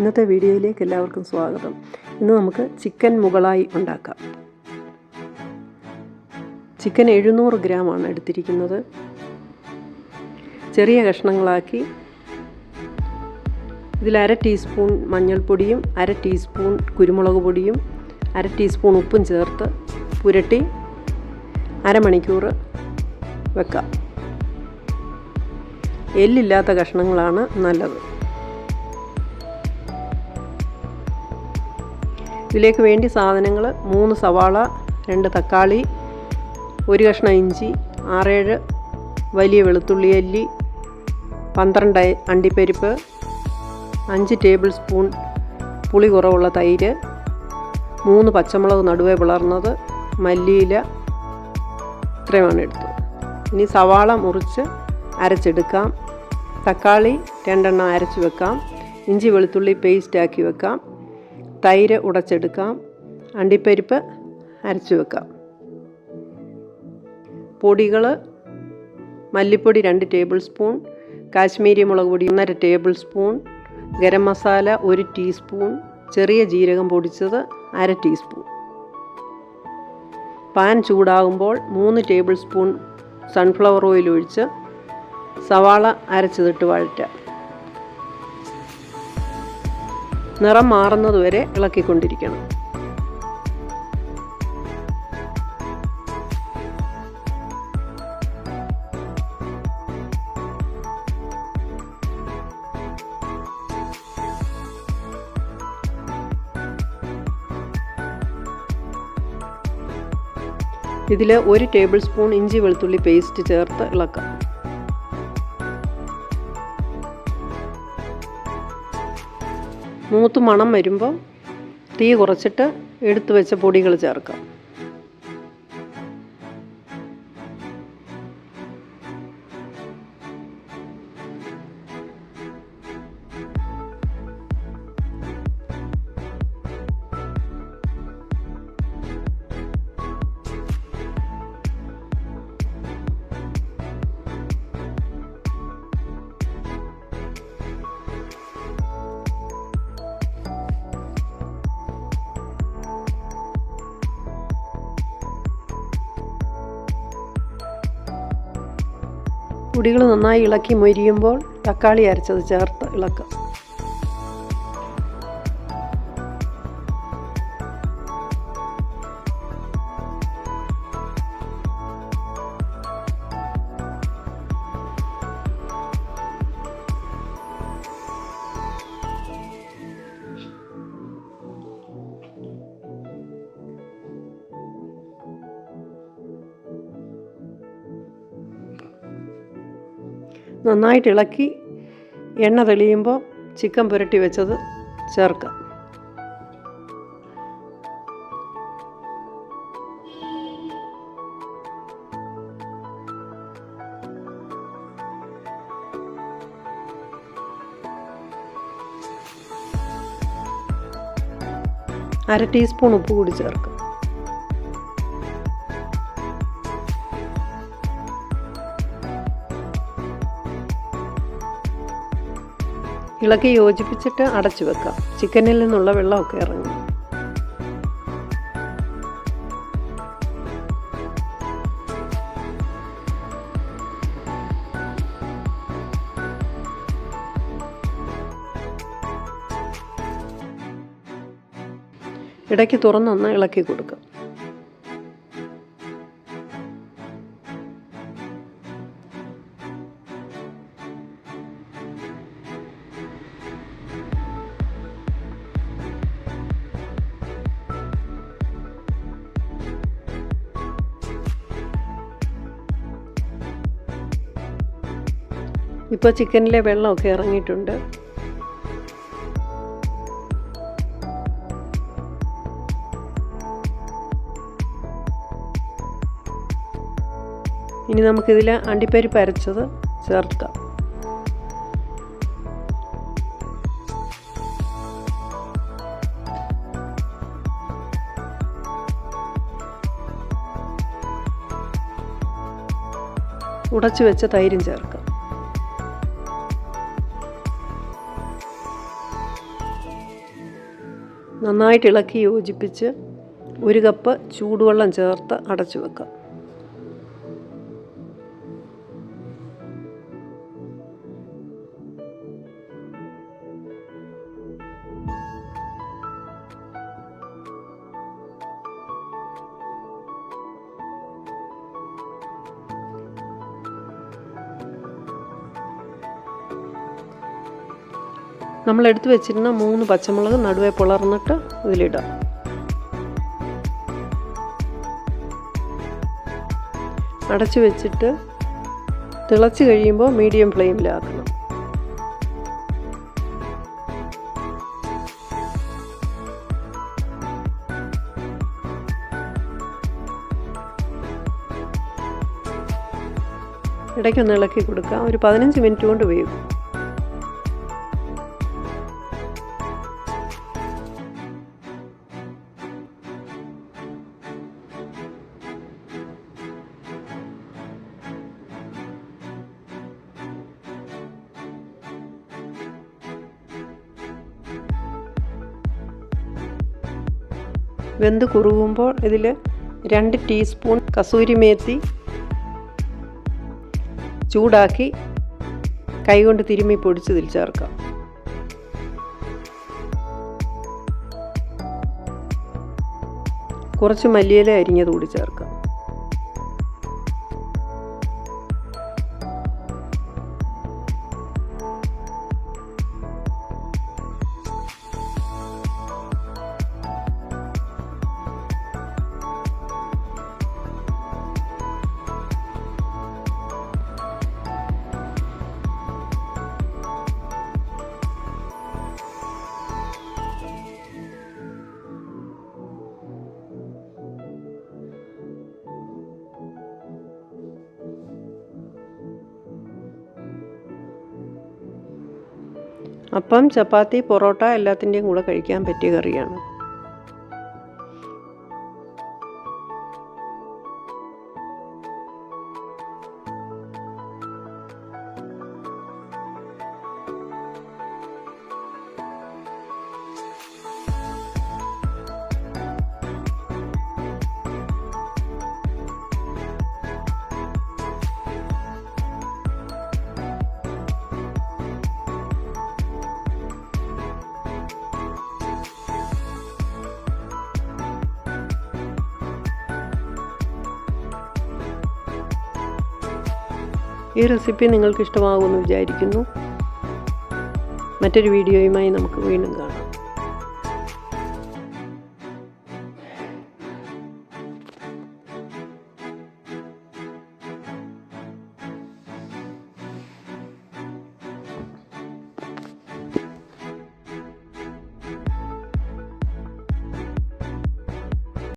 ഇന്നത്തെ വീഡിയോയിലേക്ക് എല്ലാവർക്കും സ്വാഗതം. ഇന്ന് നമുക്ക് ചിക്കൻ മുകളായി ഉണ്ടാക്കാം. ചിക്കൻ 700 ഗ്രാമാണ് എടുത്തിരിക്കുന്നത്. ചെറിയ കഷ്ണങ്ങളാക്കി ഇതിൽ 1/2 ടീസ്പൂൺ മഞ്ഞൾപ്പൊടിയും 1/2 ടീസ്പൂൺ കുരുമുളക് പൊടിയും 1/2 ടീസ്പൂൺ ഉപ്പും ചേർത്ത് പുരട്ടി അരമണിക്കൂർ വെക്കാം. എല്ലില്ലാത്ത കഷ്ണങ്ങളാണ് നല്ലത്. ഇതിലേക്ക് വേണ്ടി സാധനങ്ങൾ: 3 സവാള, 2 തക്കാളി, 1 കഷ്ണം ഇഞ്ചി, 6-7 വലിയ വെളുത്തുള്ളി അല്ലി, 12 അണ്ടിപ്പരിപ്പ്, 5 ടേബിൾ സ്പൂൺ പുളി കുറവുള്ള തൈര്, 3 പച്ചമുളക് നടുവേ പിളർന്നത്, മല്ലിയില, ഇത്രയുമാണ് എടുത്തത്. ഇനി സവാള മുറിച്ച് അരച്ചെടുക്കാം. തക്കാളി 2 എണ്ണം അരച്ച് വെക്കാം. ഇഞ്ചി വെളുത്തുള്ളി പേസ്റ്റാക്കി വെക്കാം. തൈര് ഉടച്ചെടുക്കാം. അണ്ടിപ്പരിപ്പ് അരച്ച് വെക്കാം. പൊടികൾ: മല്ലിപ്പൊടി 2 ടേബിൾ സ്പൂൺ, കാശ്മീരി മുളക് പൊടി 1.5 table spoon, garam masala 1 teaspoon, ചെറിയ ജീരകം പൊടിച്ചത് 1/2 ടീസ്പൂൺ. പാൻ ചൂടാകുമ്പോൾ 3 ടേബിൾ സ്പൂൺ സൺഫ്ലവർ ഓയിൽ ഒഴിച്ച് സവാള അരച്ചതിട്ട് വഴറ്റാം. നിറം മാറുന്നതുവരെ ഇളക്കിക്കൊണ്ടിരിക്കണം. ഇതിൽ 1 ടേബിൾ സ്പൂൺ ഇഞ്ചി വെളുത്തുള്ളി പേസ്റ്റ് ചേർത്ത് ഇളക്കാം. മൂത്ത് മണം വരുമ്പോൾ തീ കുറച്ചിട്ട് എടുത്തു വെച്ച പൊടികൾ ചേർക്കാം. പൊടികൾ നന്നായി ഇളക്കി മൊരിയുമ്പോൾ തക്കാളി അരച്ചത് ചേർത്ത് ഇളക്കാം. നന്നായിട്ട് ഇളക്കി എണ്ണ തെളിയുമ്പോൾ ചിക്കൻ പുരട്ടി വെച്ചത് ചേർക്കാം. അര ടീസ്പൂൺ ഉപ്പ് കൂടി ചേർക്കാം. ഇളക്കി യോജിപ്പിച്ചിട്ട് അടച്ചു വെക്കാം. ചിക്കനിൽ നിന്നുള്ള വെള്ളമൊക്കെ ഇറങ്ങും. ഇടയ്ക്ക് തുറന്നൊന്ന് ഇളക്കി കൊടുക്കാം. ഇപ്പോൾ ചിക്കനിലെ വെള്ളമൊക്കെ ഇറങ്ങിയിട്ടുണ്ട്. ഇനി നമുക്കിതിൽ അണ്ടിപ്പരിപ്പ് അരച്ചത് ചേർക്കാം. ഉടച്ചു വെച്ച തൈരും ചേർക്കാം. നന്നായിട്ട് ഇളക്കി യോജിപ്പിച്ച് 1 കപ്പ് ചൂടുവെള്ളം ചേർത്ത് അടച്ചു വെക്കാം. നമ്മൾ എടുത്തു വെച്ചിരുന്ന 3 പച്ചമുളക് നടുവേ പിളർന്നിട്ട് ഇതിലിടാം. അടച്ചു വെച്ചിട്ട് തിളച്ച് കഴിയുമ്പോൾ മീഡിയം ഫ്ലെയിമിലാക്കണം. ഇടയ്ക്കൊന്ന് ഇളക്കി കൊടുക്കാം. ഒരു 15 മിനിറ്റ് കൊണ്ട് വേവും. വെന്ത് കുറുകുമ്പോൾ ഇതിൽ 2 ടീസ്പൂൺ കസൂരി മേത്തി ചൂടാക്കി കൈകൊണ്ട് തിരുമ്മി പൊടിച്ച് ഇതിൽ ചേർക്കാം. കുറച്ച് മല്ലിയില അരിഞ്ഞത് കൂടി ചേർക്കാം. അപ്പം, ചപ്പാത്തി, പൊറോട്ട എല്ലാത്തിൻ്റെയും കൂടെ കഴിക്കാൻ പറ്റിയ കറിയാണ്. ഈ റെസിപ്പി നിങ്ങൾക്ക് ഇഷ്ടമാകുമെന്ന് വിചാരിക്കുന്നു. മറ്റൊരു വീഡിയോയുമായി നമുക്ക് വീണ്ടും കാണാം.